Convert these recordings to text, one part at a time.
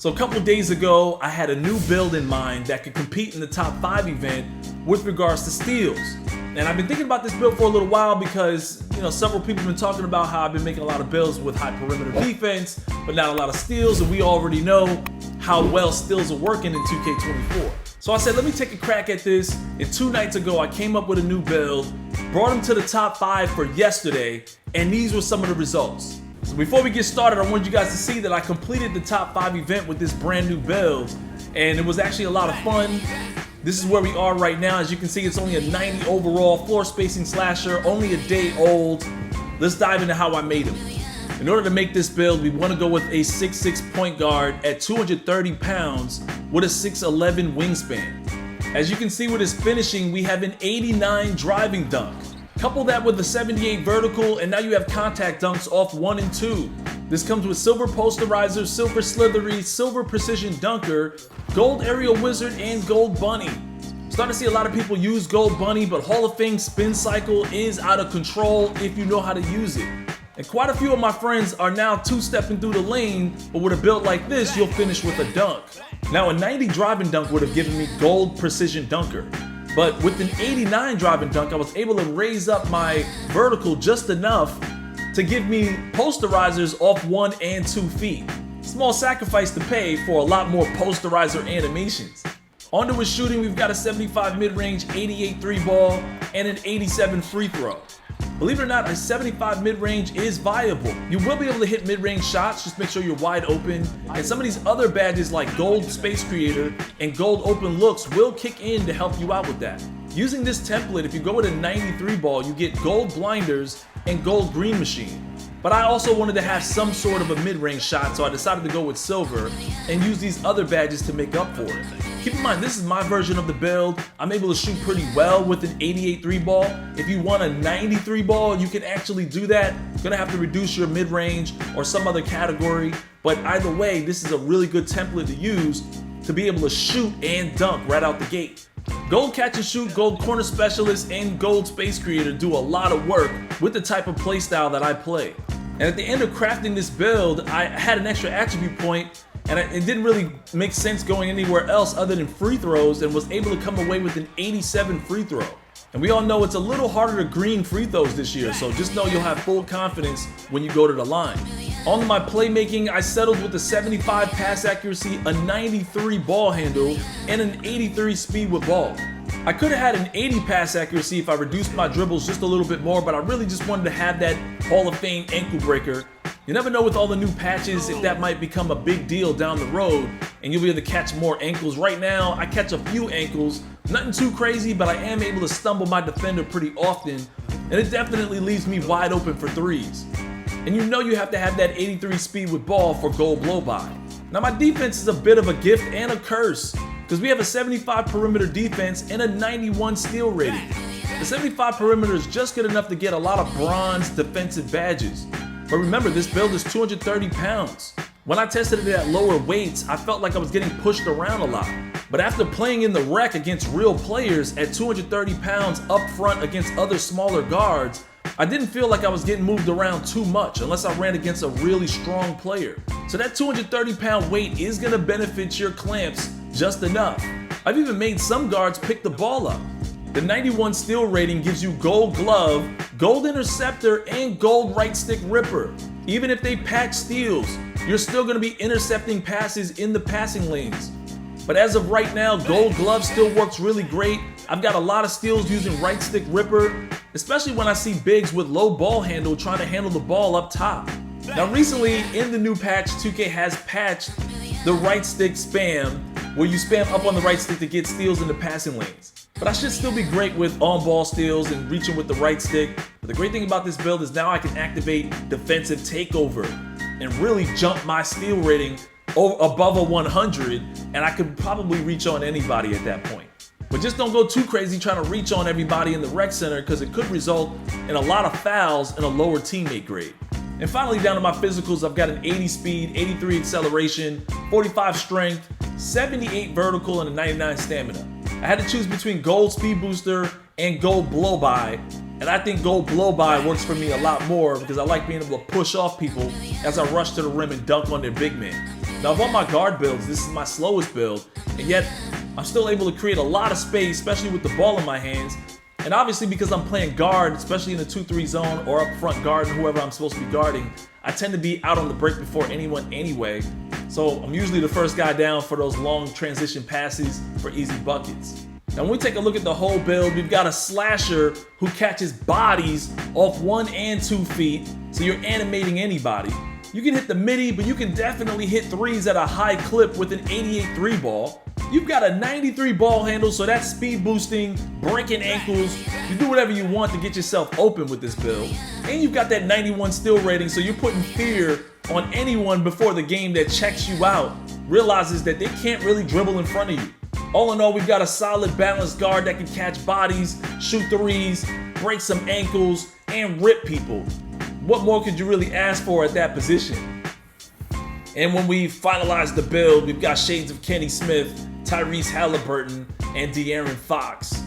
So a couple days ago, I had a new build in mind that could compete in the top 5 event with regards to steals. And I've been thinking about this build for a little while because, several people have been talking about how I've been making a lot of builds with high perimeter defense, but not a lot of steals, and we already know how well steals are working in 2K24. So I said, let me take a crack at this, and 2 nights ago, I came up with a new build, brought them to the top 5 for yesterday, and these were some of the results. So before we get started, I want you guys to see that I completed the top 5 event with this brand new build, and it was actually a lot of fun. This is where we are right now. As you can see, it's only a 90 overall floor spacing slasher, only a day old. Let's dive into how I made him. In order to make this build, we want to go with a 6'6" point guard at 230 pounds with a 6'11" wingspan. As you can see with his finishing, we have an 89 driving dunk. Couple that with a 78 vertical, and now you have contact dunks off 1 and 2. This comes with silver posterizer, silver slithery, silver precision dunker, gold aerial wizard, and gold bunny. Starting to see a lot of people use gold bunny, but Hall of Fame spin cycle is out of control if you know how to use it. And quite a few of my friends are now 2-stepping through the lane, but with a build like this, you'll finish with a dunk. Now a 90 driving dunk would have given me gold precision dunker. But with an 89 driving dunk, I was able to raise up my vertical just enough to give me posterizers off 1 and 2 feet. Small sacrifice to pay for a lot more posterizer animations. Onto his shooting, we've got a 75 mid-range, 88 3 ball, and an 87 free throw. Believe it or not, a 75 mid-range is viable. You will be able to hit mid-range shots, just make sure you're wide open. And some of these other badges like Gold Space Creator and Gold Open Looks will kick in to help you out with that. Using this template, if you go with a 93 ball, you get Gold Blinders and Gold Green Machine. But I also wanted to have some sort of a mid-range shot, so I decided to go with Silver and use these other badges to make up for it. Keep in mind, this is my version of the build. I'm able to shoot pretty well with an 88 3 ball. If you want a 93 ball, you can actually do that. You're gonna have to reduce your mid-range or some other category. But either way, this is a really good template to use to be able to shoot and dunk right out the gate. Gold Catch and Shoot, Gold Corner Specialist, and Gold Space Creator do a lot of work with the type of playstyle that I play. And at the end of crafting this build, I had an extra attribute point, and it didn't really make sense going anywhere else other than free throws, and was able to come away with an 87 free throw. And we all know it's a little harder to green free throws this year, so just know you'll have full confidence when you go to the line. On my playmaking, I settled with a 75 pass accuracy, a 93 ball handle, and an 83 speed with ball. I could have had an 80 pass accuracy if I reduced my dribbles just a little bit more, but I really just wanted to have that Hall of Fame ankle breaker. You never know with all the new patches if that might become a big deal down the road and you'll be able to catch more ankles. Right now, I catch a few ankles, nothing too crazy, but I am able to stumble my defender pretty often, and it definitely leaves me wide open for threes. And you know you have to have that 83 speed with ball for gold blow-by. Now my defense is a bit of a gift and a curse, because we have a 75 perimeter defense and a 91 steal rating. The 75 perimeter is just good enough to get a lot of bronze defensive badges. But remember, this build is 230 pounds. When I tested it at lower weights, I felt like I was getting pushed around a lot. But after playing in the rec against real players at 230 pounds up front against other smaller guards, I didn't feel like I was getting moved around too much unless I ran against a really strong player. So that 230 pound weight is gonna benefit your clamps just enough. I've even made some guards pick the ball up. The 91 steal rating gives you gold glove, gold interceptor, and gold right stick ripper. Even if they patch steals, you're still gonna be intercepting passes in the passing lanes. But as of right now, gold glove still works really great. I've got a lot of steals using right stick ripper, especially when I see bigs with low ball handle trying to handle the ball up top. Now recently, in the new patch, 2K has patched the right stick spam, where you spam up on the right stick to get steals in the passing lanes. But I should still be great with on-ball steals and reaching with the right stick. But the great thing about this build is now I can activate defensive takeover and really jump my steal rating above a 100, and I could probably reach on anybody at that point. But just don't go too crazy trying to reach on everybody in the rec center, because it could result in a lot of fouls and a lower teammate grade. And finally, down to my physicals, I've got an 80 speed, 83 acceleration, 45 strength, 78 vertical, and a 99 stamina. I had to choose between Gold Speed Booster and Gold Blow-By, and I think Gold Blow-By works for me a lot more because I like being able to push off people as I rush to the rim and dunk on their big man. Now, of all my guard builds, this is my slowest build, and yet I'm still able to create a lot of space, especially with the ball in my hands. And obviously because I'm playing guard, especially in the 2-3 zone or up front guarding whoever I'm supposed to be guarding, I tend to be out on the break before anyone anyway. So I'm usually the first guy down for those long transition passes for easy buckets. Now when we take a look at the whole build, we've got a slasher who catches bodies off 1 and 2 feet, so you're animating anybody. You can hit the midi, but you can definitely hit threes at a high clip with an 88 3 ball. You've got a 93 ball handle, so that's speed boosting, breaking ankles. You do whatever you want to get yourself open with this build. And you've got that 91 steal rating, so you're putting fear on anyone before the game that checks you out, realizes that they can't really dribble in front of you. All in all, we've got a solid balanced guard that can catch bodies, shoot threes, break some ankles, and rip people. What more could you really ask for at that position? And when we finalize the build, we've got shades of Kenny Smith, Tyrese Halliburton, and De'Aaron Fox.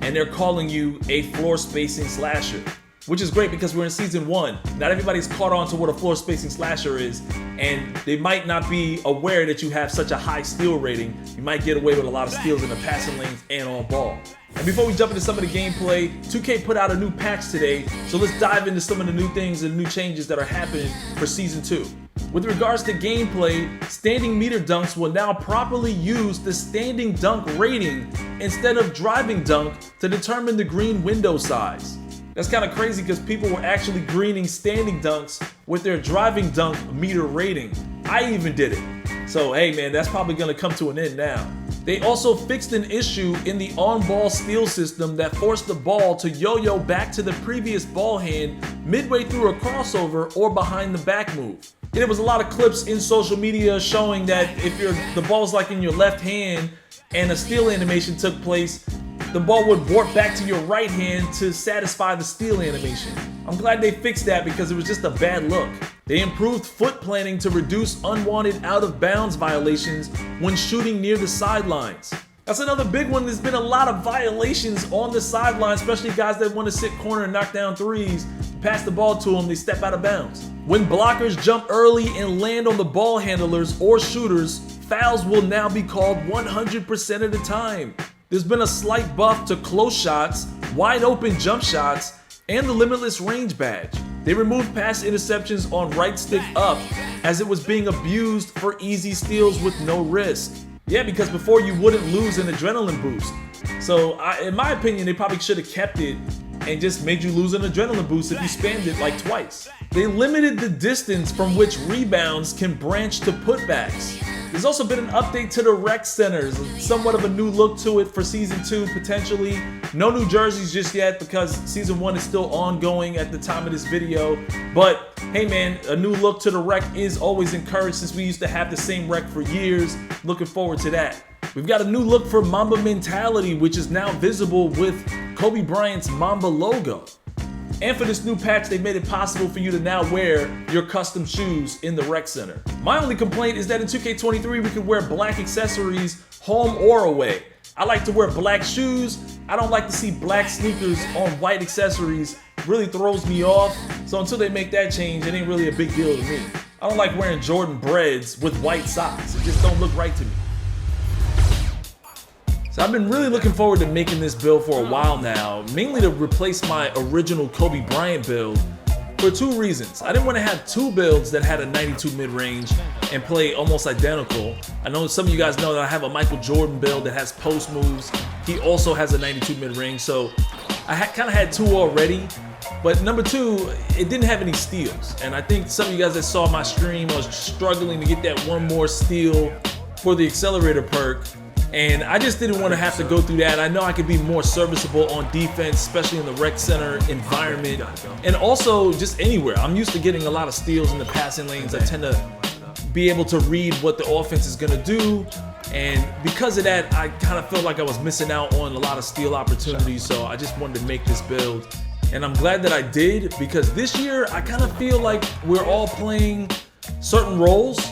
And they're calling you a floor spacing slasher, which is great because we're in season 1. Not everybody's caught on to what a floor spacing slasher is, and they might not be aware that you have such a high steal rating. You might get away with a lot of steals in the passing lanes and on ball. And before we jump into some of the gameplay, 2K put out a new patch today, so let's dive into some of the new things and new changes that are happening for Season 2. With regards to gameplay, standing meter dunks will now properly use the standing dunk rating instead of driving dunk to determine the green window size. That's kind of crazy because people were actually greening standing dunks with their driving dunk meter rating. I even did it. So hey man, that's probably going to come to an end now. They also fixed an issue in the on-ball steal system that forced the ball to yo-yo back to the previous ball hand midway through a crossover or behind the back move. And there was a lot of clips in social media showing that if the ball's like in your left hand and a steal animation took place, the ball would warp back to your right hand to satisfy the steal animation. I'm glad they fixed that because it was just a bad look. They improved foot planning to reduce unwanted out of bounds violations when shooting near the sidelines. That's another big one. There's been a lot of violations on the sideline, especially guys that want to sit corner and knock down threes. You pass the ball to them, they step out of bounds. When blockers jump early and land on the ball handlers or shooters, fouls will now be called 100% of the time. There's been a slight buff to close shots, wide open jump shots, and the limitless range badge. They removed pass interceptions on right stick up as it was being abused for easy steals with no risk. Yeah, because before you wouldn't lose an adrenaline boost. So in my opinion, they probably should have kept it and just made you lose an adrenaline boost if you spammed it like twice. They limited the distance from which rebounds can branch to putbacks. There's also been an update to the rec centers, somewhat of a new look to it for Season 2 potentially. No new jerseys just yet because Season 1 is still ongoing at the time of this video. But hey man, a new look to the rec is always encouraged since we used to have the same rec for years. Looking forward to that. We've got a new look for Mamba Mentality, which is now visible with Kobe Bryant's Mamba logo. And for this new patch, they made it possible for you to now wear your custom shoes in the rec center. My only complaint is that in 2K23, we could wear black accessories home or away. I like to wear black shoes. I don't like to see black sneakers on white accessories. It really throws me off. So until they make that change, it ain't really a big deal to me. I don't like wearing Jordan Breads with white socks. It just don't look right to me. So I've been really looking forward to making this build for a while now, mainly to replace my original Kobe Bryant build for two reasons. I didn't want to have two builds that had a 92 mid-range and play almost identical. I know some of you guys know that I have a Michael Jordan build that has post moves. He also has a 92 mid-range, so I kind of had two already. But number two, it didn't have any steals. And I think some of you guys that saw my stream, I was struggling to get that one more steal for the accelerator perk. And I just didn't want to have to go through that. I know I could be more serviceable on defense, especially in the rec center environment, and also just anywhere. I'm used to getting a lot of steals in the passing lanes. I tend to be able to read what the offense is going to do. And because of that, I kind of felt like I was missing out on a lot of steal opportunities. So I just wanted to make this build. And I'm glad that I did, because this year I kind of feel like we're all playing certain roles.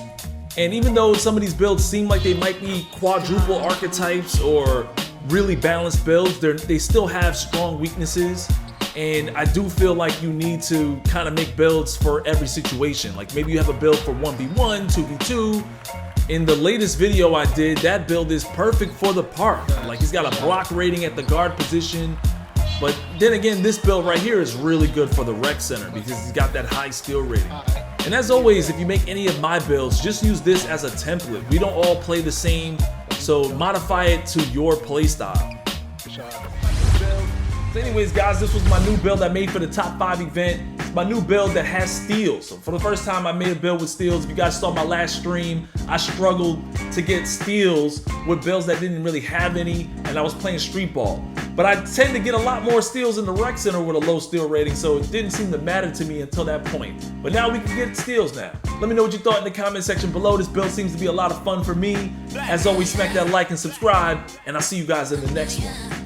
And even though some of these builds seem like they might be quadruple archetypes or really balanced builds, they still have strong weaknesses. And I do feel like you need to kind of make builds for every situation. Like maybe you have a build for 1v1, 2v2, In the latest video I did, that build is perfect for the park. Like, he's got a block rating at the guard position. But then again, this build right here is really good for the rec center because he's got that high skill rating. And as always, if you make any of my builds, just use this as a template. We don't all play the same, so modify it to your play style. So anyways, guys, this was my new build I made for the top 5 event. It's my new build that has steals. So for the first time, I made a build with steals. If you guys saw my last stream, I struggled to get steals with builds that didn't really have any, and I was playing street ball. But I tend to get a lot more steals in the rec center with a low steal rating, so it didn't seem to matter to me until that point. But now we can get steals now. Let me know what you thought in the comment section below. This build seems to be a lot of fun for me. As always, smack that like and subscribe, and I'll see you guys in the next one.